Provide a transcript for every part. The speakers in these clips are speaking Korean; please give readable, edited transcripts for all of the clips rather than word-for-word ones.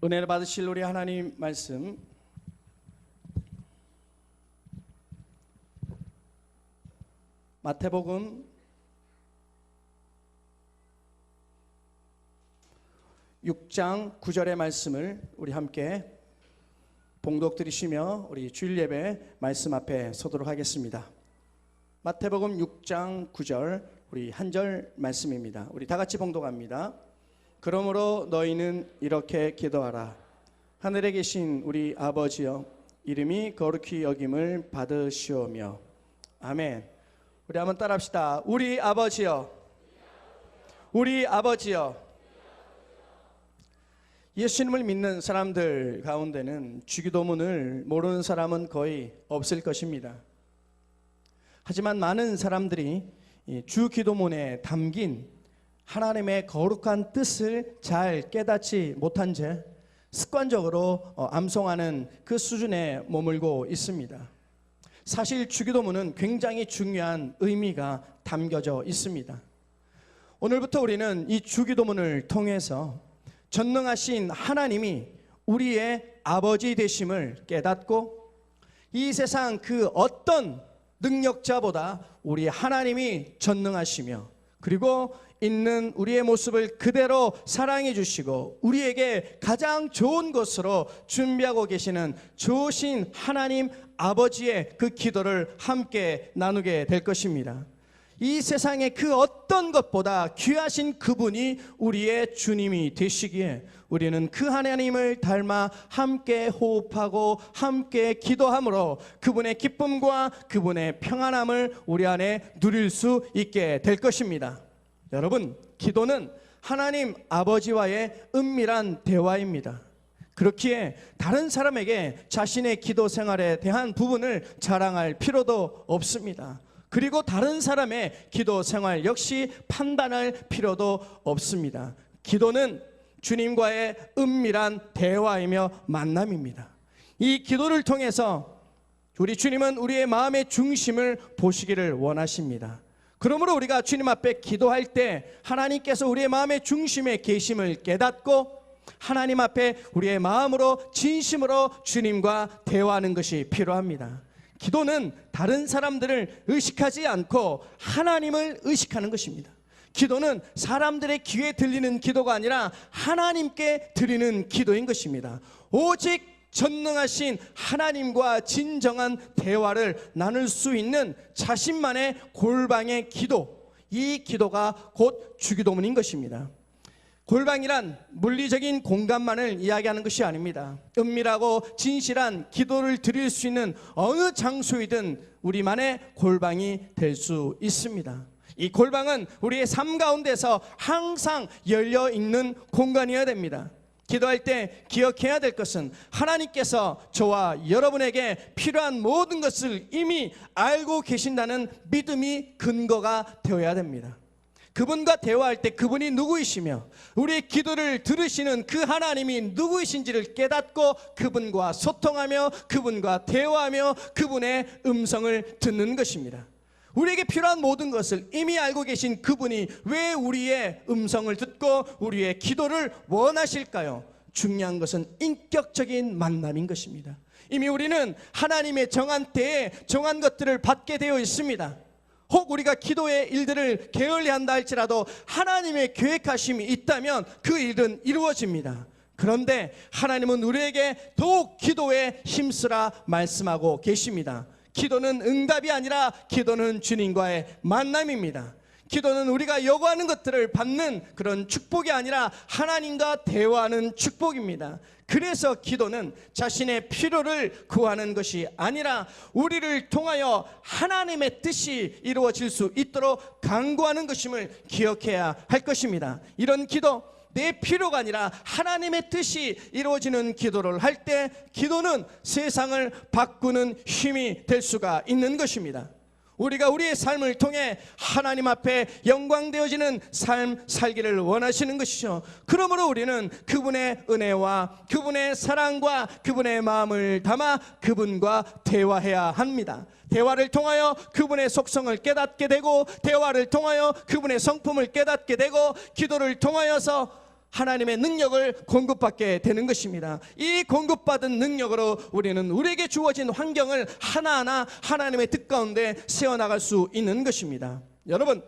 은혜를 받으실 우리 하나님 말씀 마태복음 6장 9절의 말씀을 우리 함께 봉독 드리시며 우리 주일 예배 말씀 앞에 서도록 하겠습니다. 마태복음 6장 9절 우리 한 절 말씀입니다. 우리 다 같이 봉독합니다. 그러므로 너희는 이렇게 기도하라. 하늘에 계신 우리 아버지여, 이름이 거룩히 여김을 받으시오며. 아멘. 우리 한번 따라합시다. 우리 아버지여, 우리 아버지여. 예수님을 믿는 사람들 가운데는 주기도문을 모르는 사람은 거의 없을 것입니다. 하지만 많은 사람들이 주기도문에 담긴 하나님의 거룩한 뜻을 잘 깨닫지 못한 채 습관적으로 암송하는 그 수준에 머물고 있습니다. 사실 주기도문은 굉장히 중요한 의미가 담겨져 있습니다. 오늘부터 우리는 이 주기도문을 통해서 전능하신 하나님이 우리의 아버지 되심을 깨닫고 이 세상 그 어떤 능력자보다 우리 하나님이 전능하시며 그리고 있는 우리의 모습을 그대로 사랑해 주시고 우리에게 가장 좋은 것으로 준비하고 계시는 좋으신 하나님 아버지의 그 기도를 함께 나누게 될 것입니다. 이 세상의 그 어떤 것보다 귀하신 그분이 우리의 주님이 되시기에 우리는 그 하나님을 닮아 함께 호흡하고 함께 기도함으로 그분의 기쁨과 그분의 평안함을 우리 안에 누릴 수 있게 될 것입니다. 여러분, 기도는 하나님 아버지와의 은밀한 대화입니다. 그렇기에 다른 사람에게 자신의 기도 생활에 대한 부분을 자랑할 필요도 없습니다. 그리고 다른 사람의 기도 생활 역시 판단할 필요도 없습니다. 기도는 주님과의 은밀한 대화이며 만남입니다. 이 기도를 통해서 우리 주님은 우리의 마음의 중심을 보시기를 원하십니다. 그러므로 우리가 주님 앞에 기도할 때 하나님께서 우리의 마음의 중심에 계심을 깨닫고 하나님 앞에 우리의 마음으로 진심으로 주님과 대화하는 것이 필요합니다. 기도는 다른 사람들을 의식하지 않고 하나님을 의식하는 것입니다. 기도는 사람들의 귀에 들리는 기도가 아니라 하나님께 드리는 기도인 것입니다. 오직 전능하신 하나님과 진정한 대화를 나눌 수 있는 자신만의 골방의 기도, 이 기도가 곧 주기도문인 것입니다. 골방이란 물리적인 공간만을 이야기하는 것이 아닙니다. 은밀하고 진실한 기도를 드릴 수 있는 어느 장소이든 우리만의 골방이 될 수 있습니다. 이 골방은 우리의 삶 가운데서 항상 열려 있는 공간이어야 됩니다. 기도할 때 기억해야 될 것은 하나님께서 저와 여러분에게 필요한 모든 것을 이미 알고 계신다는 믿음이 근거가 되어야 됩니다. 그분과 대화할 때 그분이 누구이시며 우리의 기도를 들으시는 그 하나님이 누구이신지를 깨닫고 그분과 소통하며 그분과 대화하며 그분의 음성을 듣는 것입니다. 우리에게 필요한 모든 것을 이미 알고 계신 그분이 왜 우리의 음성을 듣고 우리의 기도를 원하실까요? 중요한 것은 인격적인 만남인 것입니다. 이미 우리는 하나님의 정한 때에 정한 것들을 받게 되어 있습니다. 혹 우리가 기도의 일들을 게을리한다 할지라도 하나님의 계획하심이 있다면 그 일은 이루어집니다. 그런데 하나님은 우리에게 더욱 기도에 힘쓰라 말씀하고 계십니다. 기도는 응답이 아니라 기도는 주님과의 만남입니다. 기도는 우리가 요구하는 것들을 받는 그런 축복이 아니라 하나님과 대화하는 축복입니다. 그래서 기도는 자신의 필요를 구하는 것이 아니라 우리를 통하여 하나님의 뜻이 이루어질 수 있도록 간구하는 것임을 기억해야 할 것입니다. 이런 기도, 내 필요가 아니라 하나님의 뜻이 이루어지는 기도를 할 때 기도는 세상을 바꾸는 힘이 될 수가 있는 것입니다. 우리가 우리의 삶을 통해 하나님 앞에 영광되어지는 삶 살기를 원하시는 것이죠. 그러므로 우리는 그분의 은혜와 그분의 사랑과 그분의 마음을 담아 그분과 대화해야 합니다. 대화를 통하여 그분의 속성을 깨닫게 되고 대화를 통하여 그분의 성품을 깨닫게 되고 기도를 통하여서 하나님의 능력을 공급받게 되는 것입니다. 이 공급받은 능력으로 우리는 우리에게 주어진 환경을 하나하나 하나님의 뜻 가운데 세워나갈 수 있는 것입니다. 여러분,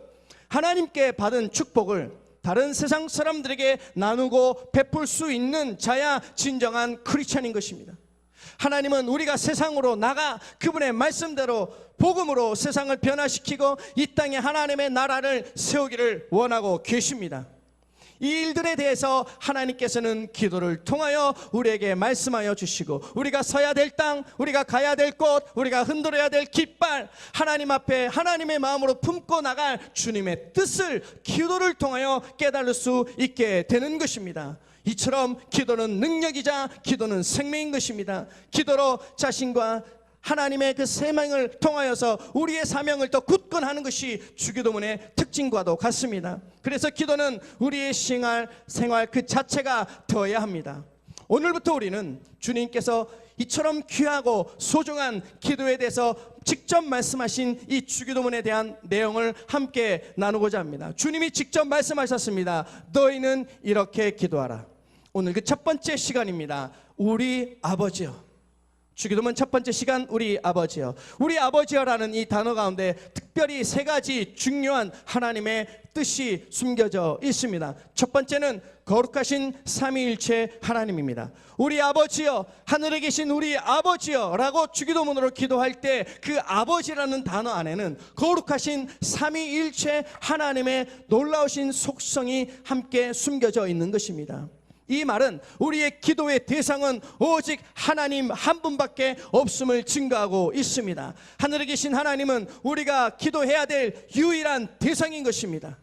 하나님께 받은 축복을 다른 세상 사람들에게 나누고 베풀 수 있는 자야 진정한 크리스찬인 것입니다. 하나님은 우리가 세상으로 나가 그분의 말씀대로 복음으로 세상을 변화시키고 이 땅에 하나님의 나라를 세우기를 원하고 계십니다. 이 일들에 대해서 하나님께서는 기도를 통하여 우리에게 말씀하여 주시고, 우리가 서야 될 땅, 우리가 가야 될 곳, 우리가 흔들어야 될 깃발, 하나님 앞에 하나님의 마음으로 품고 나갈 주님의 뜻을 기도를 통하여 깨달을 수 있게 되는 것입니다. 이처럼 기도는 능력이자 기도는 생명인 것입니다. 기도로 자신과 하나님의 그 생명을 통하여서 우리의 사명을 더 굳건하는 것이 주기도문의 특징과도 같습니다. 그래서 기도는 우리의 생활 그 자체가 되어야 합니다. 오늘부터 우리는 주님께서 이처럼 귀하고 소중한 기도에 대해서 직접 말씀하신 이 주기도문에 대한 내용을 함께 나누고자 합니다. 주님이 직접 말씀하셨습니다. 너희는 이렇게 기도하라. 오늘 그 첫 번째 시간입니다. 우리 아버지여. 주기도문 첫 번째 시간, 우리 아버지여. 우리 아버지여라는 이 단어 가운데 특별히 세 가지 중요한 하나님의 뜻이 숨겨져 있습니다. 첫 번째는 거룩하신 삼위일체 하나님입니다. 우리 아버지여, 하늘에 계신 우리 아버지여 라고 주기도문으로 기도할 때 그 아버지라는 단어 안에는 거룩하신 삼위일체 하나님의 놀라우신 속성이 함께 숨겨져 있는 것입니다. 이 말은 우리의 기도의 대상은 오직 하나님 한 분밖에 없음을 증거하고 있습니다. 하늘에 계신 하나님은 우리가 기도해야 될 유일한 대상인 것입니다.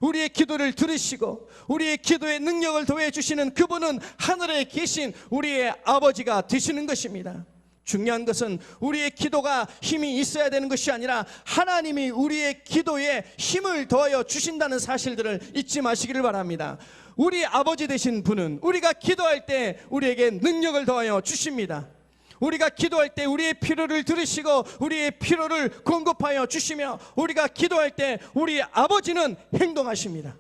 우리의 기도를 들으시고 우리의 기도의 능력을 더해 주시는 그분은 하늘에 계신 우리의 아버지가 되시는 것입니다. 중요한 것은 우리의 기도가 힘이 있어야 되는 것이 아니라 하나님이 우리의 기도에 힘을 더하여 주신다는 사실들을 잊지 마시기를 바랍니다. 우리 아버지 되신 분은 우리가 기도할 때 우리에게 능력을 더하여 주십니다. 우리가 기도할 때 우리의 필요를 들으시고 우리의 필요를 공급하여 주시며, 우리가 기도할 때 우리 아버지는 행동하십니다.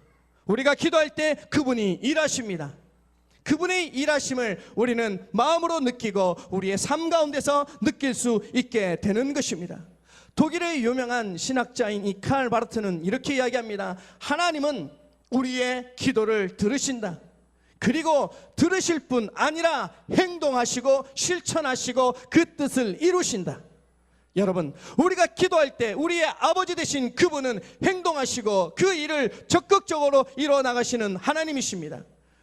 우리가 기도할 때 그분이 일하십니다. 그분의 일하심을 우리는 마음으로 느끼고 우리의 삶 가운데서 느낄 수 있게 되는 것입니다. 독일의 유명한 신학자인 이 칼 바르트는 이렇게 이야기합니다. 하나님은 우리의 기도를 들으신다. 그리고 들으실 뿐 아니라 행동하시고 실천하시고 그 뜻을 이루신다. 여러분, 우리가 기도할 때 우리의 아버지 되신 그분은 행동하시고 그 일을 적극적으로 이루어 나가시는 하나님이십니다.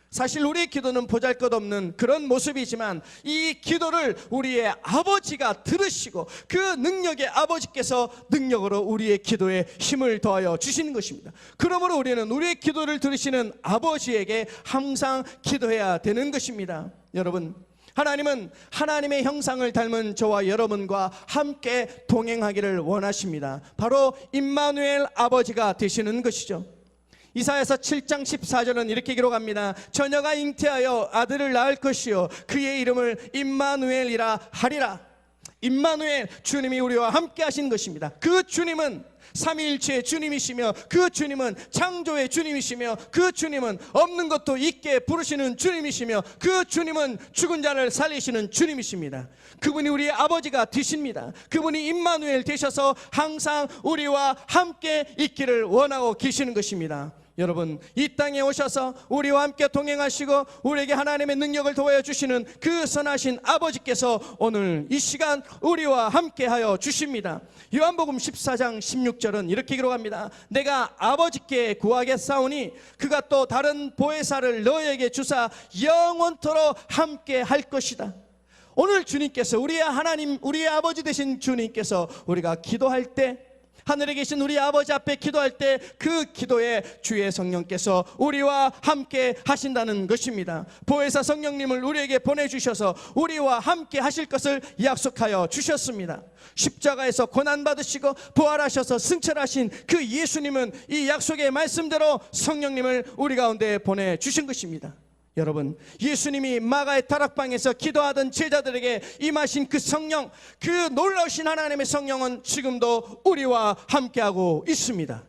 사실 우리의 기도는 보잘것없는 그런 모습이지만 이 기도를 우리의 아버지가 들으시고 그 능력의 아버지께서 능력으로 우리의 기도에 힘을 더하여 주시는 것입니다. 그러므로 우리는 우리의 기도를 들으시는 아버지에게 항상 기도해야 되는 것입니다. 여러분, 하나님은 하나님의 형상을 닮은 저와 여러분과 함께 동행하기를 원하십니다. 바로 임마누엘 아버지가 되시는 것이죠. 이사야서 7장 14절은 이렇게 기록합니다. 처녀가 잉태하여 아들을 낳을 것이요 그의 이름을 임마누엘이라 하리라. 임마누엘, 주님이 우리와 함께 하신 것입니다. 그 주님은 삼위일체의 주님이시며 그 주님은 창조의 주님이시며 그 주님은 없는 것도 있게 부르시는 주님이시며 그 주님은 죽은 자를 살리시는 주님이십니다. 그분이 우리의 아버지가 되십니다. 그분이 임마누엘 되셔서 항상 우리와 함께 있기를 원하고 계시는 것입니다. 여러분, 이 땅에 오셔서 우리와 함께 동행하시고 우리에게 하나님의 능력을 더하여 주시는 그 선하신 아버지께서 오늘 이 시간 우리와 함께 하여 주십니다. 요한복음 14장 16절은 이렇게 기록합니다. 내가 아버지께 구하겠사오니 그가 또 다른 보혜사를 너에게 주사 영원토록 함께 할 것이다. 오늘 주님께서, 우리의 하나님, 우리의 아버지 되신 주님께서 우리가 기도할 때, 하늘에 계신 우리 아버지 앞에 기도할 때 그 기도에 주의 성령께서 우리와 함께 하신다는 것입니다. 보혜사 성령님을 우리에게 보내주셔서 우리와 함께 하실 것을 약속하여 주셨습니다. 십자가에서 고난받으시고 부활하셔서 승천하신 그 예수님은 이 약속의 말씀대로 성령님을 우리 가운데 보내주신 것입니다. 여러분, 예수님이 마가의 다락방에서 기도하던 제자들에게 임하신 그 성령, 그 놀라우신 하나님의 성령은 지금도 우리와 함께하고 있습니다.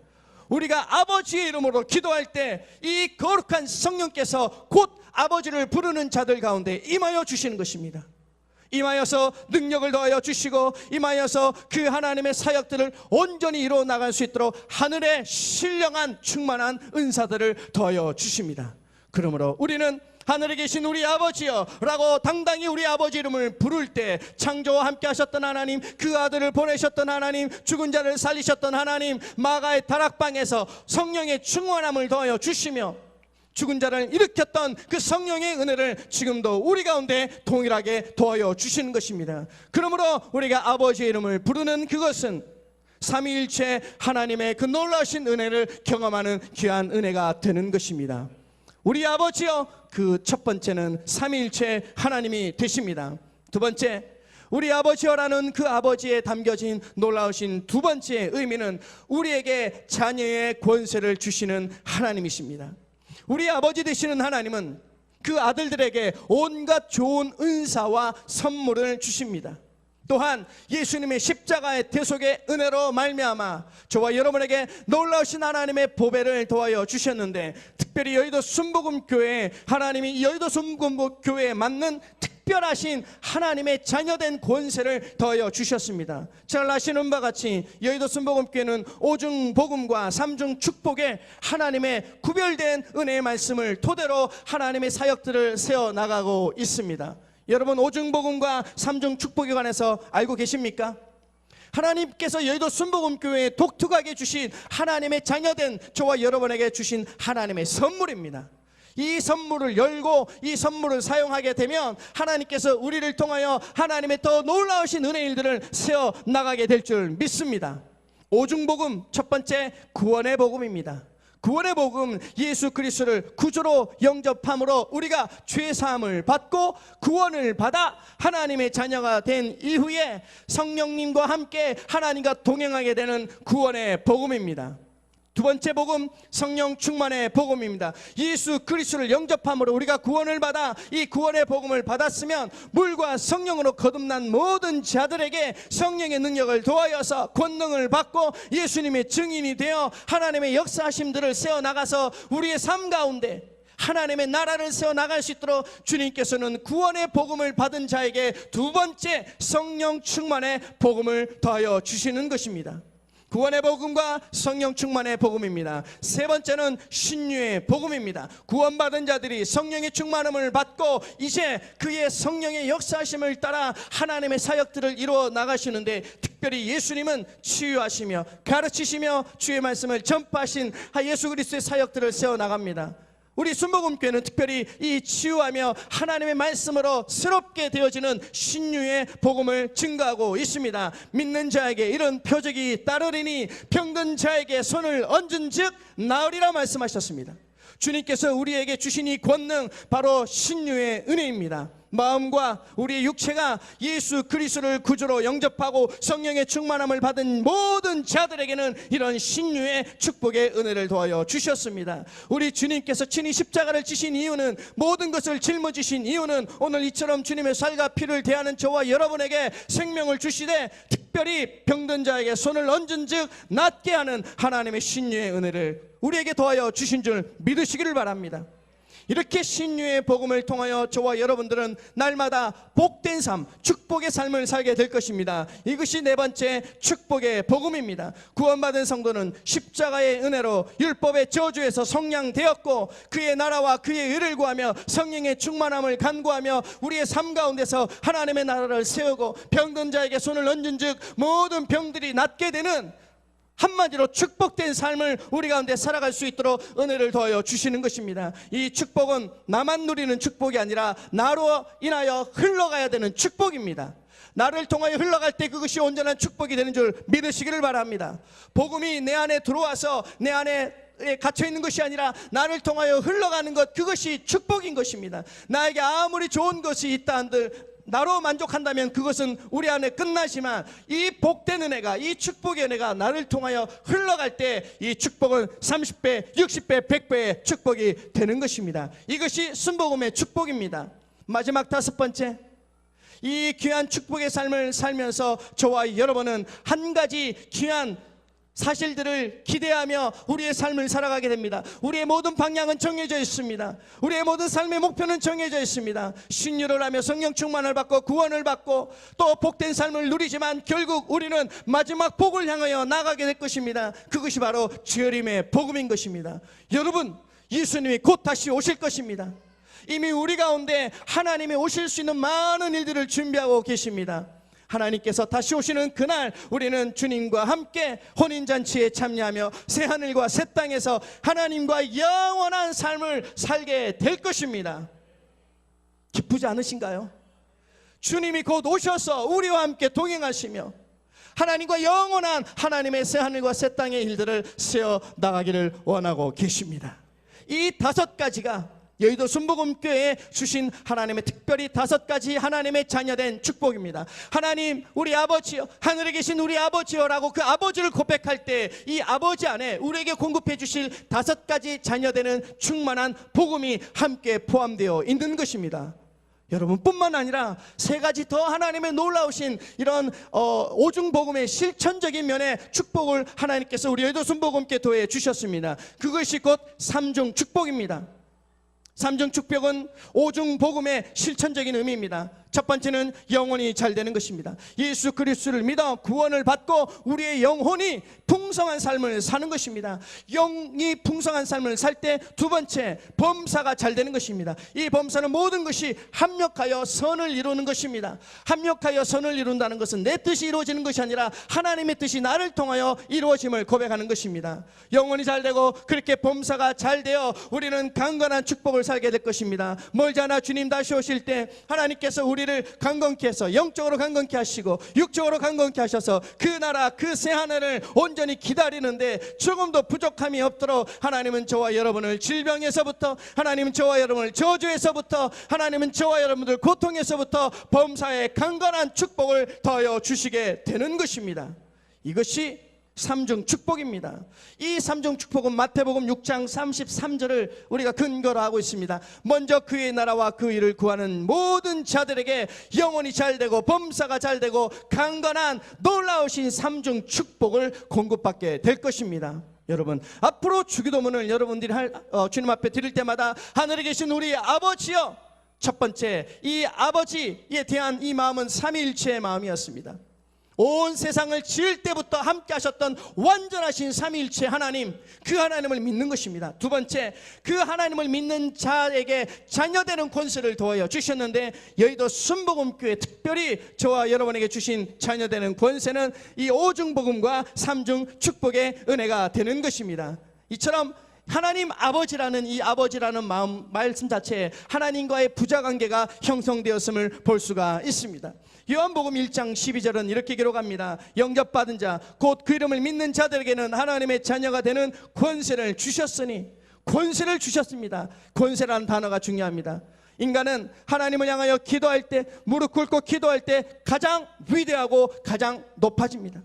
우리가 아버지의 이름으로 기도할 때 이 거룩한 성령께서 곧 아버지를 부르는 자들 가운데 임하여 주시는 것입니다. 임하여서 능력을 더하여 주시고 임하여서 그 하나님의 사역들을 온전히 이루어 나갈 수 있도록 하늘의 신령한 충만한 은사들을 더하여 주십니다. 그러므로 우리는 하늘에 계신 우리 아버지여 라고 당당히 우리 아버지 이름을 부를 때 창조와 함께 하셨던 하나님, 그 아들을 보내셨던 하나님, 죽은 자를 살리셨던 하나님, 마가의 다락방에서 성령의 충만함을 더하여 주시며 죽은 자를 일으켰던 그 성령의 은혜를 지금도 우리 가운데 동일하게 더하여 주시는 것입니다. 그러므로 우리가 아버지의 이름을 부르는 그것은 삼위일체 하나님의 그 놀라우신 은혜를 경험하는 귀한 은혜가 되는 것입니다. 우리 아버지여, 그 첫 번째는 삼위일체 하나님이 되십니다. 두 번째, 우리 아버지여라는 그 아버지에 담겨진 놀라우신 두 번째 의미는 우리에게 자녀의 권세를 주시는 하나님이십니다. 우리 아버지 되시는 하나님은 그 아들들에게 온갖 좋은 은사와 선물을 주십니다. 또한 예수님의 십자가의 대속의 은혜로 말미암아 저와 여러분에게 놀라우신 하나님의 보배를 더하여 주셨는데, 특별히 여의도 순복음교회, 하나님이 여의도 순복음교회에 맞는 특별하신 하나님의 자녀된 권세를 더하여 주셨습니다. 잘 아시는 바와 같이 여의도 순복음교회는 오중복음과 삼중 축복의 하나님의 구별된 은혜의 말씀을 토대로 하나님의 사역들을 세워나가고 있습니다. 여러분, 오중복음과 삼중축복에 관해서 알고 계십니까? 하나님께서 여의도 순복음교회에 독특하게 주신 하나님의 자녀된 저와 여러분에게 주신 하나님의 선물입니다. 이 선물을 열고 이 선물을 사용하게 되면 하나님께서 우리를 통하여 하나님의 더 놀라우신 은혜의 일들을 세워나가게 될 줄 믿습니다. 오중복음, 첫 번째 구원의 복음입니다. 구원의 복음, 예수 그리스도를 구주로 영접함으로 우리가 죄사함을 받고 구원을 받아 하나님의 자녀가 된 이후에 성령님과 함께 하나님과 동행하게 되는 구원의 복음입니다. 두 번째 복음, 성령 충만의 복음입니다. 예수 그리스도를 영접함으로 우리가 구원을 받아 이 구원의 복음을 받았으면 물과 성령으로 거듭난 모든 자들에게 성령의 능력을 더하여서 권능을 받고 예수님의 증인이 되어 하나님의 역사하심들을 세워나가서 우리의 삶 가운데 하나님의 나라를 세워나갈 수 있도록 주님께서는 구원의 복음을 받은 자에게 두 번째 성령 충만의 복음을 더하여 주시는 것입니다. 구원의 복음과 성령 충만의 복음입니다. 세 번째는 신유의 복음입니다. 구원받은 자들이 성령의 충만함을 받고 이제 그의 성령의 역사하심을 따라 하나님의 사역들을 이루어 나가시는데, 특별히 예수님은 치유하시며 가르치시며 주의 말씀을 전파하신 예수 그리스도의 사역들을 세워나갑니다. 우리 순복음교회는 특별히 이 치유하며 하나님의 말씀으로 새롭게 되어지는 신유의 복음을 증거하고 있습니다. 믿는 자에게 이런 표적이 따르리니 병든 자에게 손을 얹은 즉 나으리라 말씀하셨습니다. 주님께서 우리에게 주신 이 권능, 바로 신유의 은혜입니다. 마음과 우리의 육체가 예수 그리스도를 구주로 영접하고 성령의 충만함을 받은 모든 자들에게는 이런 신유의 축복의 은혜를 더하여 주셨습니다. 우리 주님께서 친히 십자가를 지신 이유는, 모든 것을 짊어지신 이유는 오늘 이처럼 주님의 살과 피를 대하는 저와 여러분에게 생명을 주시되 특별히 병든 자에게 손을 얹은 즉 낫게 하는 하나님의 신유의 은혜를 우리에게 더하여 주신 줄 믿으시기를 바랍니다. 이렇게 신유의 복음을 통하여 저와 여러분들은 날마다 복된 삶, 축복의 삶을 살게 될 것입니다. 이것이 네 번째 축복의 복음입니다. 구원받은 성도는 십자가의 은혜로 율법의 저주에서 속량되었고 그의 나라와 그의 의를 구하며 성령의 충만함을 간구하며 우리의 삶 가운데서 하나님의 나라를 세우고 병든 자에게 손을 얹은 즉 모든 병들이 낫게 되는, 한마디로 축복된 삶을 우리 가운데 살아갈 수 있도록 은혜를 더하여 주시는 것입니다. 이 축복은 나만 누리는 축복이 아니라 나로 인하여 흘러가야 되는 축복입니다. 나를 통하여 흘러갈 때 그것이 온전한 축복이 되는 줄 믿으시기를 바랍니다. 복음이 내 안에 들어와서 내 안에 갇혀있는 것이 아니라 나를 통하여 흘러가는 것, 그것이 축복인 것입니다. 나에게 아무리 좋은 것이 있다 한들 나로 만족한다면 그것은 우리 안에 끝나지만 이 복된 은혜가, 이 축복의 은혜가 나를 통하여 흘러갈 때 이 축복은 30배, 60배, 100배의 축복이 되는 것입니다. 이것이 순복음의 축복입니다. 마지막 다섯 번째, 이 귀한 축복의 삶을 살면서 저와 여러분은 한 가지 귀한 사실들을 기대하며 우리의 삶을 살아가게 됩니다. 우리의 모든 방향은 정해져 있습니다. 우리의 모든 삶의 목표는 정해져 있습니다. 신유를 하며 성령 충만을 받고 구원을 받고 또 복된 삶을 누리지만 결국 우리는 마지막 복을 향하여 나가게 될 것입니다. 그것이 바로 재림의 복음인 것입니다. 여러분, 예수님이 곧 다시 오실 것입니다. 이미 우리 가운데 하나님이 오실 수 있는 많은 일들을 준비하고 계십니다. 하나님께서 다시 오시는 그날 우리는 주님과 함께 혼인잔치에 참여하며 새하늘과 새 땅에서 하나님과 영원한 삶을 살게 될 것입니다. 기쁘지 않으신가요? 주님이 곧 오셔서 우리와 함께 동행하시며 하나님과 영원한 하나님의 새하늘과 새 땅의 일들을 세워나가기를 원하고 계십니다. 이 5가지가 여의도 순복음교회에 주신 하나님의 특별히 5가지 하나님의 자녀된 축복입니다. 하나님 우리 아버지여, 하늘에 계신 우리 아버지여 라고 그 아버지를 고백할 때 이 아버지 안에 우리에게 공급해 주실 5가지 자녀되는 충만한 복음이 함께 포함되어 있는 것입니다. 여러분뿐만 아니라 3가지 더 하나님의 놀라우신 이런 오중복음의 실천적인 면의 축복을 하나님께서 우리 여의도 순복음교회에 주셨습니다. 그것이 곧 3중 축복입니다. 3중 축복은 5중 복음의 실천적인 의미입니다. 첫 번째는 영혼이 잘 되는 것입니다. 예수 그리스도를 믿어 구원을 받고 우리의 영혼이 풍성한 삶을 사는 것입니다. 영이 풍성한 삶을 살 때 두 번째, 범사가 잘 되는 것입니다. 이 범사는 모든 것이 합력하여 선을 이루는 것입니다. 합력하여 선을 이룬다는 것은 내 뜻이 이루어지는 것이 아니라 하나님의 뜻이 나를 통하여 이루어짐을 고백하는 것입니다. 영혼이 잘 되고 그렇게 범사가 잘 되어 우리는 강건한 축복을 살게 될 것입니다. 멀지 않아 주님 다시 오실 때 하나님께서 우리를 강건케 해서 영적으로 강건케 하시고 육적으로 강건케 하셔서 그 나라 그 새하늘을 온전히 기다리는데 조금도 부족함이 없도록 하나님은 저와 여러분을 질병에서부터, 하나님은 저와 여러분을 저주에서부터, 하나님은 저와 여러분들 고통에서부터 범사의 강건한 축복을 더하여 주시게 되는 것입니다. 이것이 3중 축복입니다. 이 3중 축복은 마태복음 6장 33절을 우리가 근거로 하고 있습니다. 먼저 그의 나라와 그 일을 구하는 모든 자들에게 영혼이 잘되고 범사가 잘되고 강건한 놀라우신 3중 축복을 공급받게 될 것입니다. 여러분, 앞으로 주기도문을 여러분들이 주님 앞에 드릴 때마다 하늘에 계신 우리 아버지여, 첫 번째 이 아버지에 대한 이 마음은 삼위일체의 마음이었습니다. 온 세상을 지을 때부터 함께 하셨던 완전하신 삼위일체 하나님, 그 하나님을 믿는 것입니다. 두 번째, 그 하나님을 믿는 자에게 자녀되는 권세를 더하여 주셨는데 여의도 순복음교회 특별히 저와 여러분에게 주신 자녀되는 권세는 이 5중 복음과 3중 축복의 은혜가 되는 것입니다. 이처럼 하나님 아버지라는 이 아버지라는 말씀 자체에 하나님과의 부자관계가 형성되었음을 볼 수가 있습니다. 요한복음 1장 12절은 이렇게 기록합니다. 영접받은 자 곧 그 이름을 믿는 자들에게는 하나님의 자녀가 되는 권세를 주셨으니, 권세를 주셨습니다. 권세라는 단어가 중요합니다. 인간은 하나님을 향하여 기도할 때, 무릎 꿇고 기도할 때 가장 위대하고 가장 높아집니다.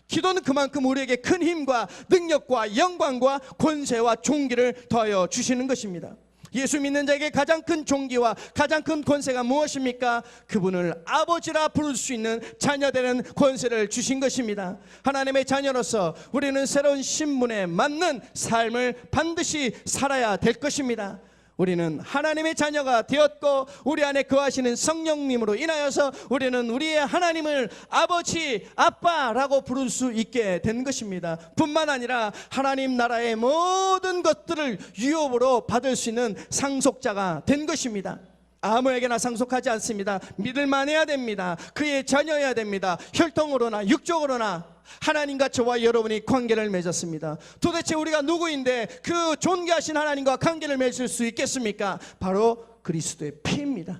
기도는 그만큼 우리에게 큰 힘과 능력과 영광과 권세와 존귀를 더하여 주시는 것입니다. 예수 믿는 자에게 가장 큰 존귀와 가장 큰 권세가 무엇입니까? 그분을 아버지라 부를 수 있는 자녀되는 권세를 주신 것입니다. 하나님의 자녀로서 우리는 새로운 신분에 맞는 삶을 반드시 살아야 될 것입니다. 우리는 하나님의 자녀가 되었고 우리 안에 거하시는 성령님으로 인하여서 우리는 우리의 하나님을 아버지, 아빠라고 부를 수 있게 된 것입니다. 뿐만 아니라 하나님 나라의 모든 것들을 유업으로 받을 수 있는 상속자가 된 것입니다. 아무에게나 상속하지 않습니다. 믿을만 해야 됩니다. 그의 자녀여야 됩니다. 혈통으로나 육적으로나 하나님과 저와 여러분이 관계를 맺었습니다. 도대체 우리가 누구인데 그 존귀하신 하나님과 관계를 맺을 수 있겠습니까? 바로 그리스도의 피입니다.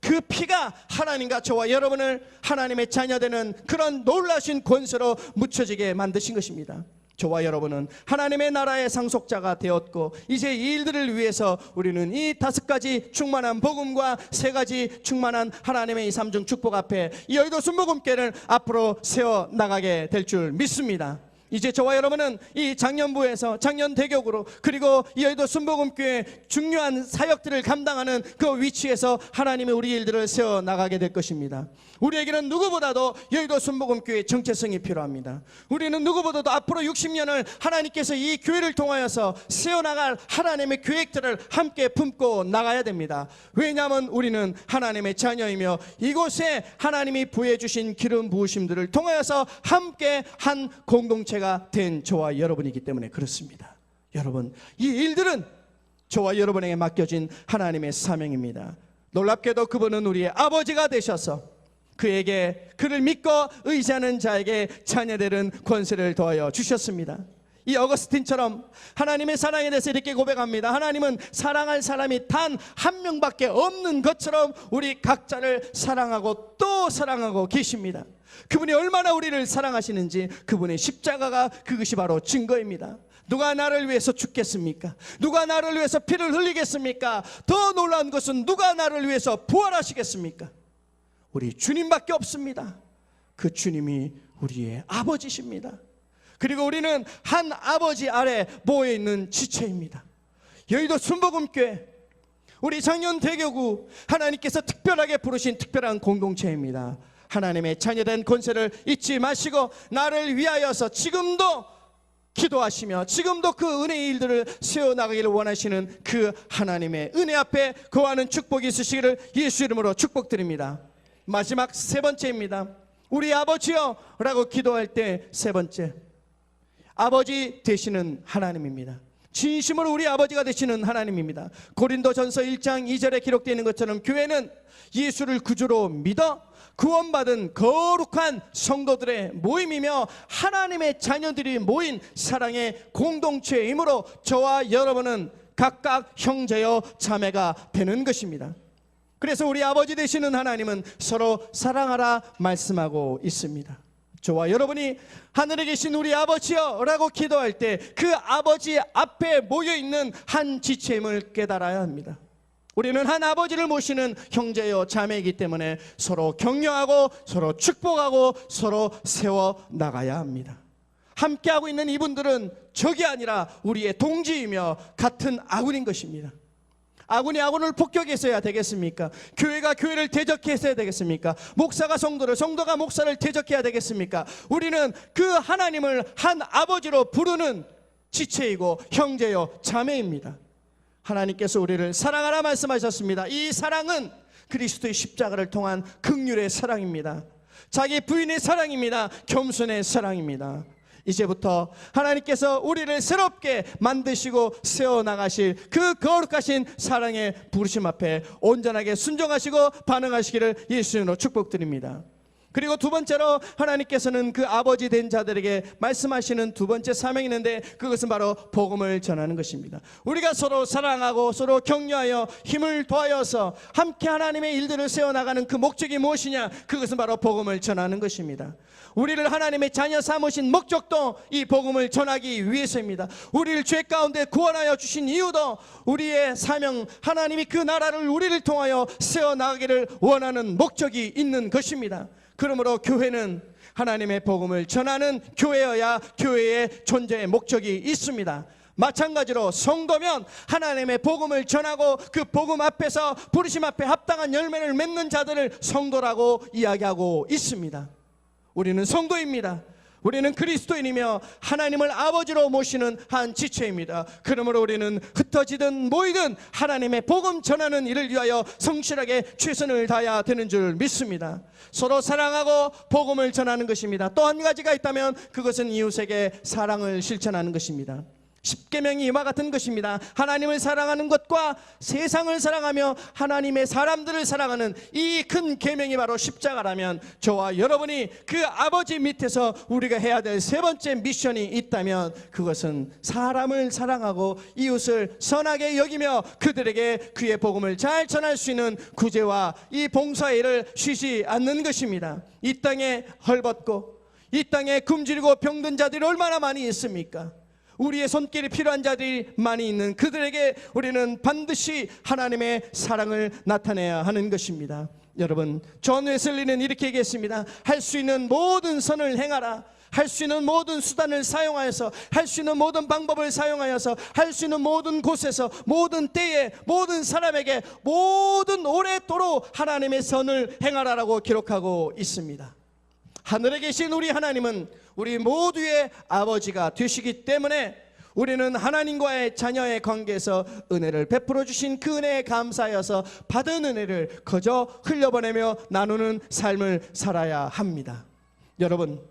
그 피가 하나님과 저와 여러분을 하나님의 자녀되는 그런 놀라신 권세로 묻혀지게 만드신 것입니다. 저와 여러분은 하나님의 나라의 상속자가 되었고 이제 이 일들을 위해서 우리는 이 5가지 충만한 복음과 3가지 충만한 하나님의 이 3중 축복 앞에 이 여의도 순복음교회를 앞으로 세워나가게 될 줄 믿습니다. 이제 저와 여러분은 이 작년부에서 작년 대격으로 그리고 여의도 순복음교회 중요한 사역들을 감당하는 그 위치에서 하나님이 우리 일들을 세워나가게 될 것입니다. 우리에게는 누구보다도 여의도 순복음교회의 정체성이 필요합니다. 우리는 누구보다도 앞으로 60년을 하나님께서 이 교회를 통하여서 세워나갈 하나님의 계획들을 함께 품고 나가야 됩니다. 왜냐하면 우리는 하나님의 자녀이며 이곳에 하나님이 부어주신 기름 부으심들을 통하여서 함께 한 공동체가 된 저와 여러분이기 때문에 그렇습니다. 여러분, 이 일들은 저와 여러분에게 맡겨진 하나님의 사명입니다. 놀랍게도 그분은 우리의 아버지가 되셔서 그에게 그를 믿고 의지하는 자에게 자녀되는 권세를 더하여 주셨습니다. 이 어거스틴처럼 하나님의 사랑에 대해서 이렇게 고백합니다. 하나님은 사랑할 사람이 단 한 명밖에 없는 것처럼 우리 각자를 사랑하고 또 사랑하고 계십니다. 그분이 얼마나 우리를 사랑하시는지 그분의 십자가가 그것이 바로 증거입니다. 누가 나를 위해서 죽겠습니까? 누가 나를 위해서 피를 흘리겠습니까? 더 놀라운 것은 누가 나를 위해서 부활하시겠습니까? 우리 주님밖에 없습니다. 그 주님이 우리의 아버지십니다. 그리고 우리는 한 아버지 아래 모여있는 지체입니다. 여의도 순복음교회, 우리 작년 대교구, 하나님께서 특별하게 부르신 특별한 공동체입니다. 하나님의 자녀된 권세를 잊지 마시고 나를 위하여서 지금도 기도하시며 지금도 그 은혜의 일들을 세워나가기를 원하시는 그 하나님의 은혜 앞에 거하는 축복이 있으시기를 예수 이름으로 축복드립니다. 마지막 세 번째입니다. 우리 아버지여 라고 기도할 때 세 번째, 아버지 되시는 하나님입니다. 진심으로 우리 아버지가 되시는 하나님입니다. 고린도전서 1장 2절에 기록되어 있는 것처럼 교회는 예수를 구주로 믿어 구원받은 거룩한 성도들의 모임이며 하나님의 자녀들이 모인 사랑의 공동체이므로 저와 여러분은 각각 형제여 자매가 되는 것입니다. 그래서 우리 아버지 되시는 하나님은 서로 사랑하라 말씀하고 있습니다. 저와 여러분이 하늘에 계신 우리 아버지여 라고 기도할 때 그 아버지 앞에 모여있는 한 지체임을 깨달아야 합니다. 우리는 한 아버지를 모시는 형제여 자매이기 때문에 서로 격려하고 서로 축복하고 서로 세워나가야 합니다. 함께하고 있는 이분들은 적이 아니라 우리의 동지이며 같은 아군인 것입니다. 아군이 아군을 폭격해서야 되겠습니까? 교회가 교회를 대적해서야 되겠습니까? 목사가 성도를, 성도가 목사를 대적해야 되겠습니까? 우리는 그 하나님을 한 아버지로 부르는 지체이고 형제요 자매입니다. 하나님께서 우리를 사랑하라 말씀하셨습니다. 이 사랑은 그리스도의 십자가를 통한 긍휼의 사랑입니다. 자기 부인의 사랑입니다. 겸손의 사랑입니다. 이제부터 하나님께서 우리를 새롭게 만드시고 세워나가실 그 거룩하신 사랑의 부르심 앞에 온전하게 순종하시고 반응하시기를 예수님으로 축복드립니다. 그리고 두 번째로 하나님께서는 그 아버지 된 자들에게 말씀하시는 두 번째 사명이 있는데 그것은 바로 복음을 전하는 것입니다. 우리가 서로 사랑하고 서로 격려하여 힘을 더하여서 함께 하나님의 일들을 세워나가는 그 목적이 무엇이냐? 그것은 바로 복음을 전하는 것입니다. 우리를 하나님의 자녀 삼으신 목적도 이 복음을 전하기 위해서입니다. 우리를 죄 가운데 구원하여 주신 이유도 우리의 사명, 하나님이 그 나라를 우리를 통하여 세워나가기를 원하는 목적이 있는 것입니다. 그러므로 교회는 하나님의 복음을 전하는 교회여야 교회의 존재의 목적이 있습니다. 마찬가지로 성도면 하나님의 복음을 전하고 그 복음 앞에서 부르심 앞에 합당한 열매를 맺는 자들을 성도라고 이야기하고 있습니다. 우리는 성도입니다. 우리는 그리스도인이며 하나님을 아버지로 모시는 한 지체입니다. 그러므로 우리는 흩어지든 모이든 하나님의 복음 전하는 일을 위하여 성실하게 최선을 다해야 되는 줄 믿습니다. 서로 사랑하고 복음을 전하는 것입니다. 또 한 가지가 있다면 그것은 이웃에게 사랑을 실천하는 것입니다. 십계명이 이와 같은 것입니다. 하나님을 사랑하는 것과 세상을 사랑하며 하나님의 사람들을 사랑하는 이 큰 계명이 바로 십자가라면 저와 여러분이 그 아버지 밑에서 우리가 해야 될 세 번째 미션이 있다면 그것은 사람을 사랑하고 이웃을 선하게 여기며 그들에게 그의 복음을 잘 전할 수 있는 구제와 이 봉사의 일을 쉬지 않는 것입니다. 이 땅에 헐벗고 이 땅에 굶주리고 병든 자들이 얼마나 많이 있습니까? 우리의 손길이 필요한 자들이 많이 있는 그들에게 우리는 반드시 하나님의 사랑을 나타내야 하는 것입니다. 여러분, 존 웨슬리는 이렇게 얘기했습니다. 할 수 있는 모든 선을 행하라. 할 수 있는 모든 수단을 사용하여서, 할 수 있는 모든 방법을 사용하여서, 할 수 있는 모든 곳에서, 모든 때에, 모든 사람에게, 모든 오랫도록 하나님의 선을 행하라라고 기록하고 있습니다. 하늘에 계신 우리 하나님은 우리 모두의 아버지가 되시기 때문에 우리는 하나님과의 자녀의 관계에서 은혜를 베풀어 주신 그 은혜에 감사하여서 받은 은혜를 거저 흘려보내며 나누는 삶을 살아야 합니다. 여러분,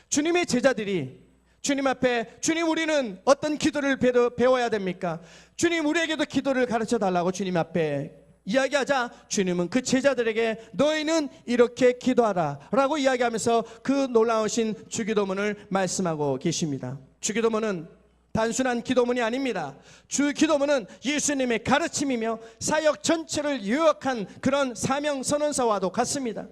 주님의 제자들이 주님 앞에, 주님 우리는 어떤 기도를 배워야 됩니까? 주님 우리에게도 기도를 가르쳐 달라고 주님 앞에 이야기하자 주님은 그 제자들에게 너희는 이렇게 기도하라 라고 이야기하면서 그 놀라우신 주기도문을 말씀하고 계십니다. 주기도문은 단순한 기도문이 아닙니다. 주기도문은 예수님의 가르침이며 사역 전체를 요약한 그런 사명선언서와도 같습니다.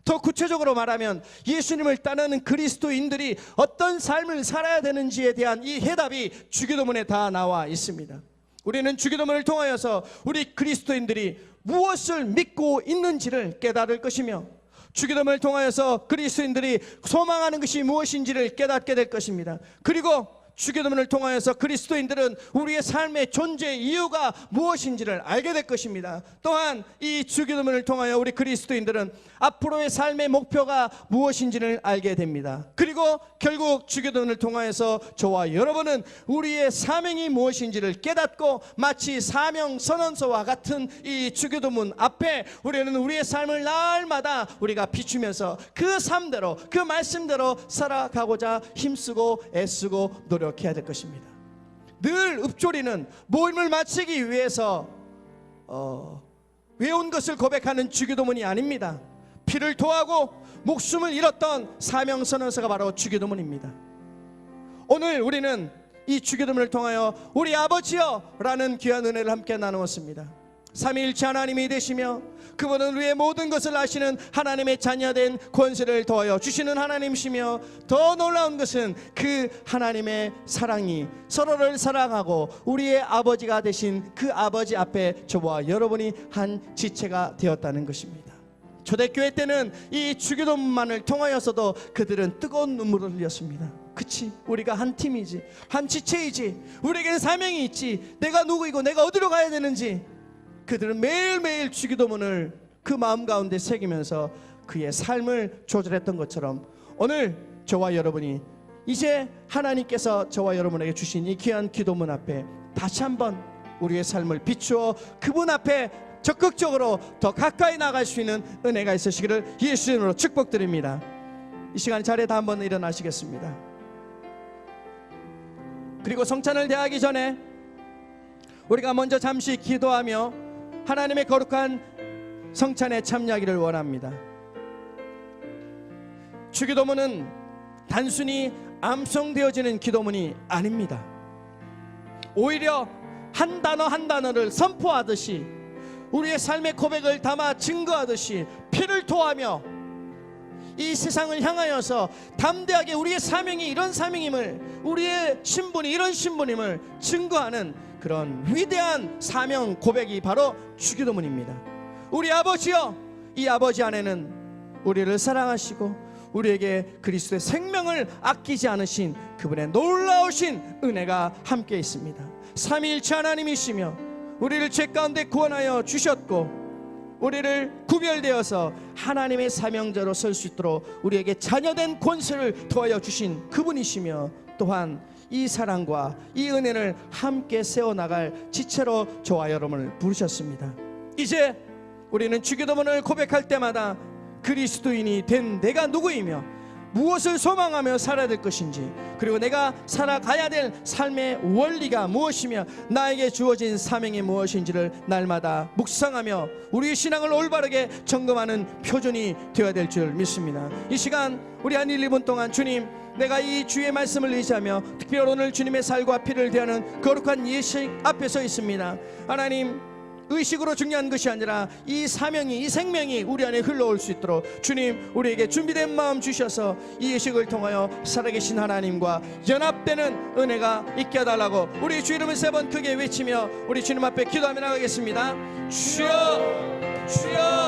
더 구체적으로 말하면 예수님을 따르는 그리스도인들이 어떤 삶을 살아야 되는지에 대한 이 해답이 주기도문에 다 나와 있습니다. 우리는 주기도문을 통하여서 우리 그리스도인들이 무엇을 믿고 있는지를 깨달을 것이며, 주기도문을 통하여서 그리스도인들이 소망하는 것이 무엇인지를 깨닫게 될 것입니다. 그리고 주기도문을 통하여서 그리스도인들은 우리의 삶의 존재 이유가 무엇인지를 알게 될 것입니다. 또한 이 주기도문을 통하여 우리 그리스도인들은 앞으로의 삶의 목표가 무엇인지를 알게 됩니다. 그리고 결국 주기도문을 통하여서 저와 여러분은 우리의 사명이 무엇인지를 깨닫고 마치 사명선언서와 같은 이 주기도문 앞에 우리는 우리의 삶을 날마다 우리가 비추면서 그 삶대로, 그 말씀대로 살아가고자 힘쓰고 애쓰고 노력해야 될 것입니다. 늘 읊조리는 모임을 마치기 위해서 외운 것을 고백하는 주기도문이 아닙니다. 피를 토하고 목숨을 잃었던 사명선언서가 바로 주기도문입니다. 오늘 우리는 이 주기도문을 통하여 우리 아버지여 라는 귀한 은혜를 함께 나누었습니다. 삼위일체 하나님이 되시며 그분은 우리의 모든 것을 아시는 하나님의 자녀된 권세를 더하여 주시는 하나님이시며, 더 놀라운 것은 그 하나님의 사랑이 서로를 사랑하고 우리의 아버지가 되신 그 아버지 앞에 저와 여러분이 한 지체가 되었다는 것입니다. 초대교회 때는 이 주기도문만을 통하여서도 그들은 뜨거운 눈물을 흘렸습니다. 그치, 우리가 한 팀이지, 한 지체이지, 우리에게는 사명이 있지, 내가 누구이고 내가 어디로 가야 되는지 그들은 매일매일 주기도문을 그 마음 가운데 새기면서 그의 삶을 조절했던 것처럼 오늘 저와 여러분이 이제 하나님께서 저와 여러분에게 주신 이 귀한 기도문 앞에 다시 한번 우리의 삶을 비추어 그분 앞에 적극적으로 더 가까이 나갈 수 있는 은혜가 있으시기를 예수의 이름으로 축복드립니다. 이 시간 자리에 다 한번 일어나시겠습니다. 그리고 성찬을 대하기 전에 우리가 먼저 잠시 기도하며 하나님의 거룩한 성찬에 참여하기를 원합니다. 주기도문은 단순히 암송되어지는 기도문이 아닙니다. 오히려 한 단어 한 단어를 선포하듯이 우리의 삶의 고백을 담아 증거하듯이 피를 토하며 이 세상을 향하여서 담대하게 우리의 사명이 이런 사명임을, 우리의 신분이 이런 신분임을 증거하는 그런 위대한 사명 고백이 바로 주기도문입니다. 우리 아버지여, 이 아버지 안에는 우리를 사랑하시고 우리에게 그리스도의 생명을 아끼지 않으신 그분의 놀라우신 은혜가 함께 있습니다. 삼위일체 하나님이시며 우리를 죄 가운데 구원하여 주셨고 우리를 구별되어서 하나님의 사명자로 설 수 있도록 우리에게 자녀된 권세를 더하여 주신 그분이시며, 또한 이 사랑과 이 은혜를 함께 세워나갈 지체로 저와 여러분을 부르셨습니다. 이제 우리는 주기도문을 고백할 때마다 그리스도인이 된 내가 누구이며 무엇을 소망하며 살아야 될 것인지, 그리고 내가 살아가야 될 삶의 원리가 무엇이며 나에게 주어진 사명이 무엇인지를 날마다 묵상하며 우리의 신앙을 올바르게 점검하는 표준이 되어야 될 줄 믿습니다. 이 시간 우리 한 1, 2분 동안 주님, 내가 이 주의 말씀을 의지하며 특별히 오늘 주님의 살과 피를 대하는 거룩한 예식 앞에 서 있습니다. 하나님, 의식으로 중요한 것이 아니라 이 사명이, 이 생명이 우리 안에 흘러올 수 있도록 주님, 우리에게 준비된 마음 주셔서 이 예식을 통하여 살아계신 하나님과 연합되는 은혜가 있게 해달라고 우리 주 이름을 3번 크게 외치며 우리 주님 앞에 기도하며 나가겠습니다. 주여, 주여.